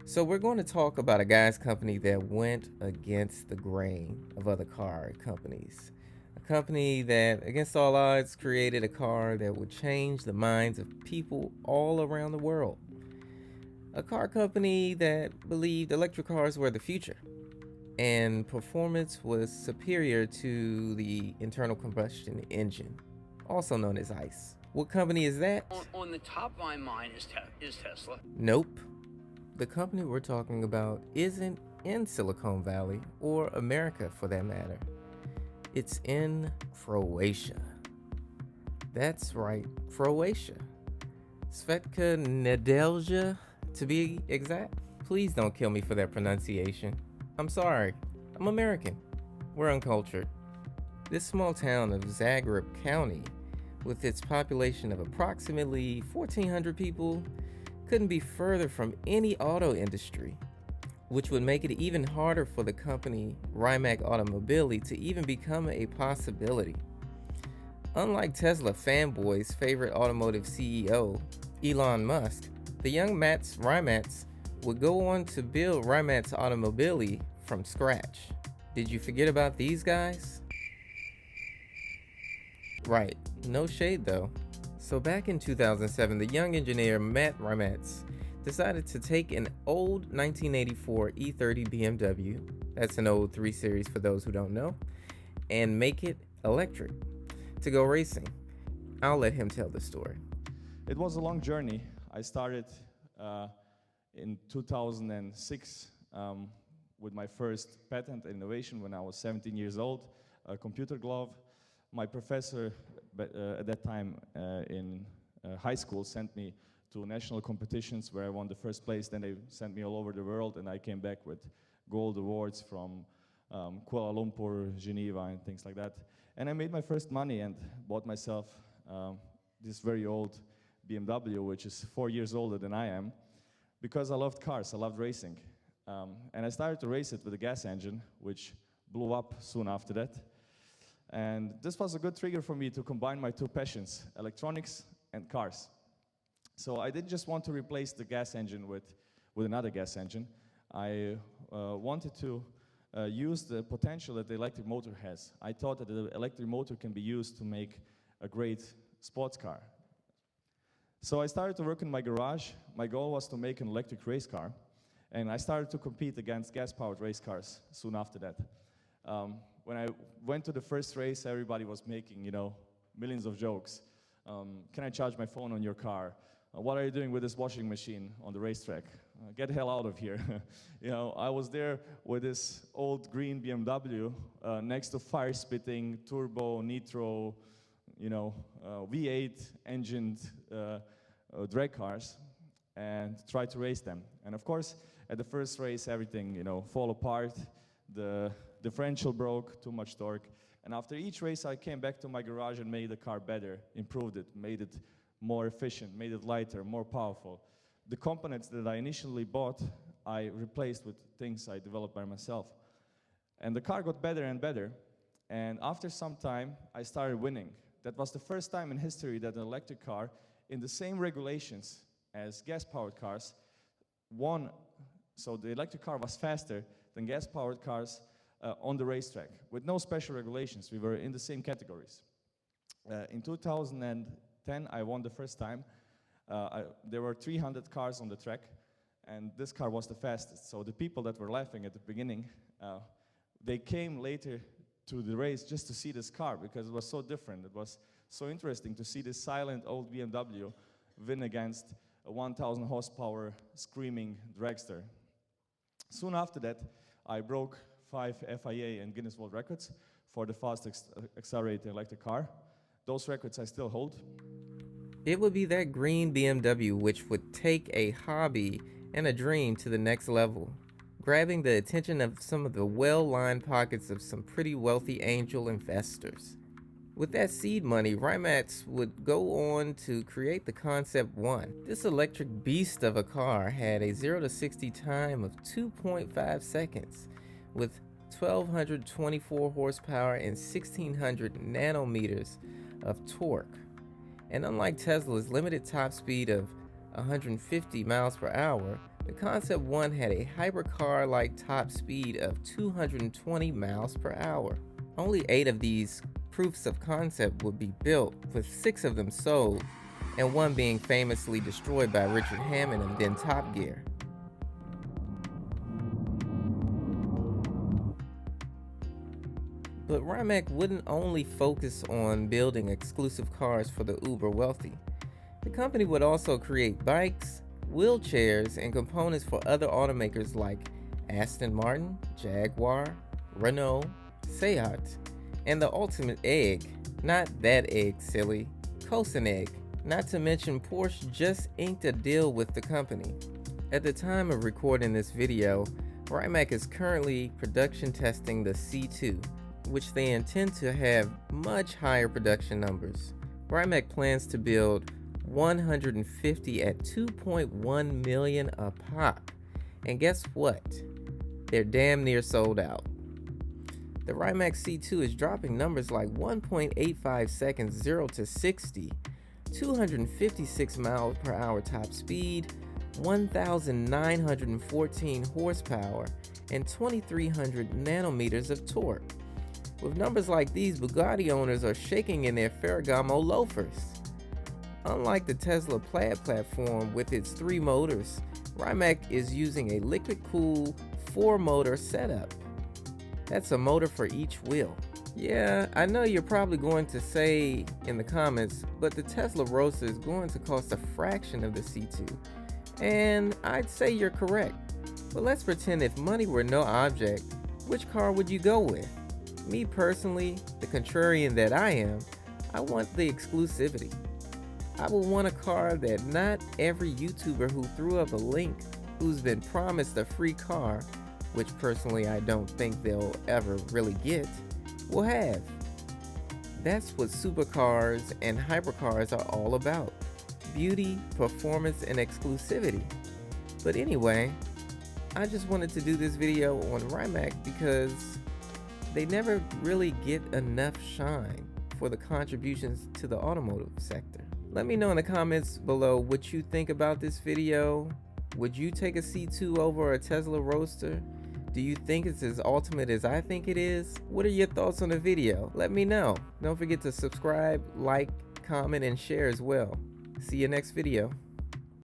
So we're going to talk about a guy's company that went against the grain of other car companies. A company that, against all odds, created a car that would change the minds of people all around the world. A car company that believed electric cars were the future and performance was superior to the internal combustion engine, also known as ICE. What company is that? On the top of my mind is Tesla. Nope. The company we're talking about isn't in Silicon Valley or America for that matter. It's in Croatia. That's right, Croatia. Svetka Nedelja, to be exact. Please don't kill me for that pronunciation. I'm sorry. I'm American. We're uncultured. This small town of Zagreb County, with its population of approximately 1,400 people, couldn't be further from any auto industry, which would make it even harder for the company Rimac-automobilli to even become a possibility. Unlike Tesla fanboys' favorite automotive CEO, Elon Musk, the young Mats Rimats would go on to build Rimac-automobilli from scratch. Did you forget about these guys? Right, no shade though. So back in 2007, the young engineer Matt Rimatz decided to take an old 1984 E30 BMW, that's an old 3 Series for those who don't know, and make it electric to go racing. I'll let him tell the story. It was a long journey. I started in 2006 with my first patent innovation when I was 17 years old, a computer glove. My professor at that time in high school sent me to national competitions where I won the first place. Then they sent me all over the world, and I came back with gold awards from Kuala Lumpur, Geneva, and things like that. And I made my first money and bought myself this very old BMW, which is 4 years older than I am, because I loved cars, I loved racing. And I started to race it with a gas engine, which blew up soon after that. And this was a good trigger for me to combine my two passions, electronics and cars. So I didn't just want to replace the gas engine with another gas engine. I wanted to use the potential that the electric motor has. I thought that the electric motor can be used to make a great sports car. So I started to work in my garage. My goal was to make an electric race car. And I started to compete against gas-powered race cars soon after that. When I went to the first race, everybody was making, millions of jokes. Can I charge my phone on your car? What are you doing with this washing machine on the racetrack? Get the hell out of here. I was there with this old green BMW next to fire-spitting, turbo, nitro, V8 engined drag cars and tried to race them. And of course, at the first race, everything, fall apart. The differential broke, too much torque. And after each race, I came back to my garage and made the car better, improved it, made it more efficient, made it lighter, more powerful. The components that I initially bought, I replaced with things I developed by myself. And the car got better and better. And after some time, I started winning. That was the first time in history that an electric car, in the same regulations as gas-powered cars, won. So the electric car was faster than gas-powered cars on the racetrack, with no special regulations. We were in the same categories. In 2010, I won the first time. There were 300 cars on the track, and this car was the fastest. So the people that were laughing at the beginning, they came later to the race just to see this car, because it was so different. It was so interesting to see this silent old BMW win against a 1,000 horsepower screaming dragster. Soon after that, I broke 5 FIA and Guinness World Records for the fastest accelerating electric car. Those records I still hold. It would be that green BMW which would take a hobby and a dream to the next level, grabbing the attention of some of the well-lined pockets of some pretty wealthy angel investors. With that seed money, Rimac would go on to create the Concept One. This electric beast of a car had a 0 to 60 time of 2.5 seconds, with 1,224 horsepower and 1,600 nanometers of torque. And unlike Tesla's limited top speed of 150 miles per hour, The Concept One had a hypercar-like top speed of 220 miles per hour. Only 8 of these proofs of concept would be built, with 6 of them sold, and one being famously destroyed by Richard Hammond of then Top Gear. But Rimac wouldn't only focus on building exclusive cars for the uber wealthy. The company would also create bikes, wheelchairs, and components for other automakers like Aston Martin, Jaguar, Renault, Seat, and the ultimate egg, not that egg silly, Cosin egg. Not to mention Porsche just inked a deal with the company. At the time of recording this video, Rimac is currently production testing the C2, which they intend to have much higher production numbers. Rimac plans to build 150 at 2.1 million a pop. And guess what? They're damn near sold out. The Rimac C2 is dropping numbers like 1.85 seconds 0 to 60, 256 miles per hour top speed, 1,914 horsepower, and 2,300 nanometers of torque. With numbers like these, Bugatti owners are shaking in their Ferragamo loafers. Unlike the Tesla Plaid platform with its 3 motors, Rimac is using a liquid-cooled 4-motor setup. That's a motor for each wheel. Yeah, I know you're probably going to say in the comments, but the Tesla Roadster is going to cost a fraction of the C2. And I'd say you're correct. But let's pretend if money were no object, which car would you go with? Me personally, the contrarian that I am, I want the exclusivity. I would want a car that not every YouTuber who threw up a link who's been promised a free car, which personally I don't think they'll ever really get, will have. That's what supercars and hypercars are all about. Beauty, performance, and exclusivity. But anyway, I just wanted to do this video on Rimac because they never really get enough shine for the contributions to the automotive sector. Let me know in the comments below what you think about this video. Would you take a C2 over a Tesla Roadster? Do you think it's as ultimate as I think it is? What are your thoughts on the video? Let me know. Don't forget to subscribe, like, comment, and share as well. See you next video.